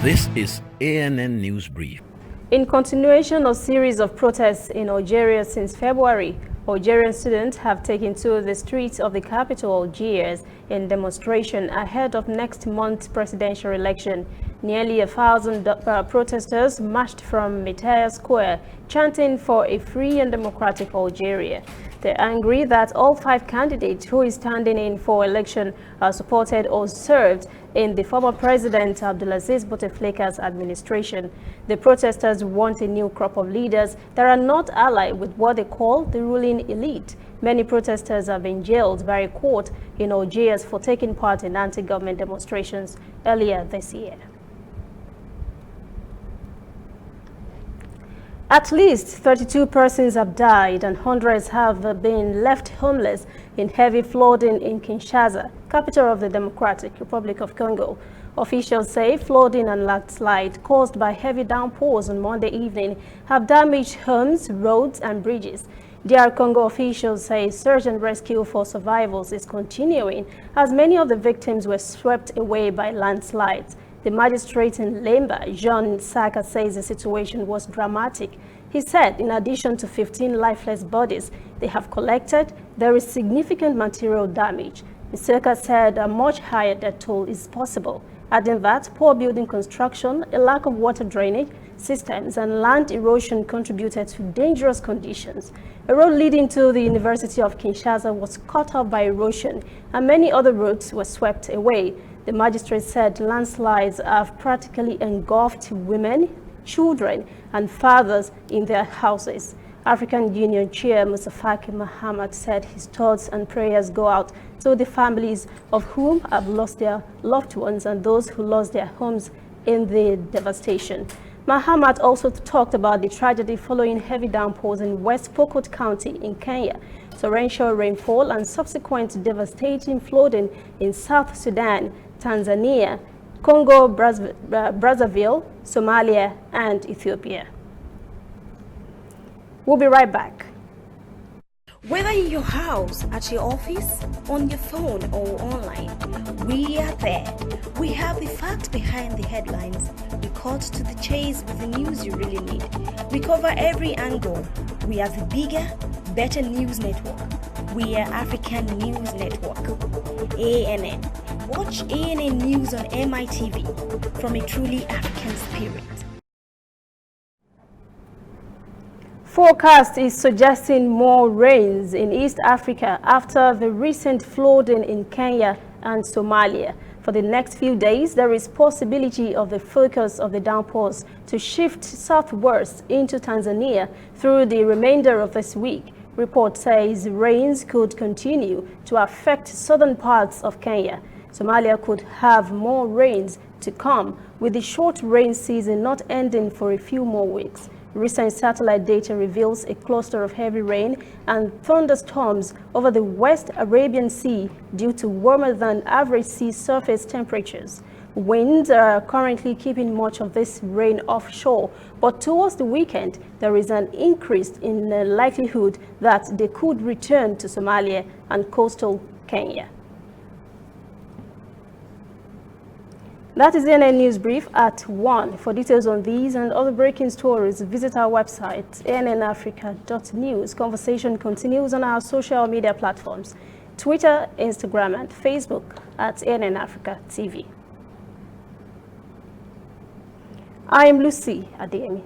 This is ANN News Brief. In continuation of series of protests in Algeria since February, Algerian students have taken to the streets of the capital Algiers in demonstration ahead of next month's presidential election. Nearly 1,000 protesters marched from Mitaya Square, chanting for a free and democratic Algeria. They're angry that all 5 candidates who is standing in for election are supported or served in the former President Abdelaziz Bouteflika's administration. The protesters want a new crop of leaders that are not allied with what they call the ruling elite. Many protesters have been jailed by a court in Algiers for taking part in anti-government demonstrations earlier this year. At least 32 persons have died and hundreds have been left homeless in heavy flooding in Kinshasa, capital of the Democratic Republic of Congo. Officials say flooding and landslide caused by heavy downpours on Monday evening have damaged homes, roads and bridges. DR Congo officials say search and rescue for survivors is continuing as many of the victims were swept away by landslides. The magistrate in Lemba, Jean Saka, says the situation was dramatic. He said in addition to 15 lifeless bodies they have collected, there is significant material damage. Saka said a much higher death toll is possible, adding that poor building construction, a lack of water drainage systems and land erosion contributed to dangerous conditions. A road leading to the University of Kinshasa was cut off by erosion and many other roads were swept away. The magistrate said landslides have practically engulfed women, children, and fathers in their houses. African Union Chair Musafaki Mahamat said his thoughts and prayers go out to the families of whom have lost their loved ones and those who lost their homes in the devastation. Mahamat also talked about the tragedy following heavy downpours in West Pokot County in Kenya, torrential rainfall and subsequent devastating flooding in South Sudan, Tanzania, Congo, Brazzaville, Somalia, and Ethiopia. We'll be right back. Whether in your house, at your office, on your phone or online, we are there. We have the facts behind the headlines. We cut to the chase with the news you really need. We cover every angle. We are the bigger, better news network. We are African News Network. ANN. Watch ANN News on MITV from a truly African spirit. Forecast is suggesting more rains in East Africa after the recent flooding in Kenya and Somalia. For the next few days, there is possibility of the focus of the downpours to shift southwards into Tanzania through the remainder of this week. Report says rains could continue to affect southern parts of Kenya. Somalia could have more rains to come, with the short rain season not ending for a few more weeks. Recent satellite data reveals a cluster of heavy rain and thunderstorms over the West Arabian Sea due to warmer than average sea surface temperatures. Winds are currently keeping much of this rain offshore, but towards the weekend, there is an increase in the likelihood that they could return to Somalia and coastal Kenya. That is the ANN News Brief at 1. For details on these and other breaking stories, visit our website, annafrica.news. Conversation continues on our social media platforms, Twitter, Instagram, and Facebook at ANN Africa TV. I am Lucy Adeyemi.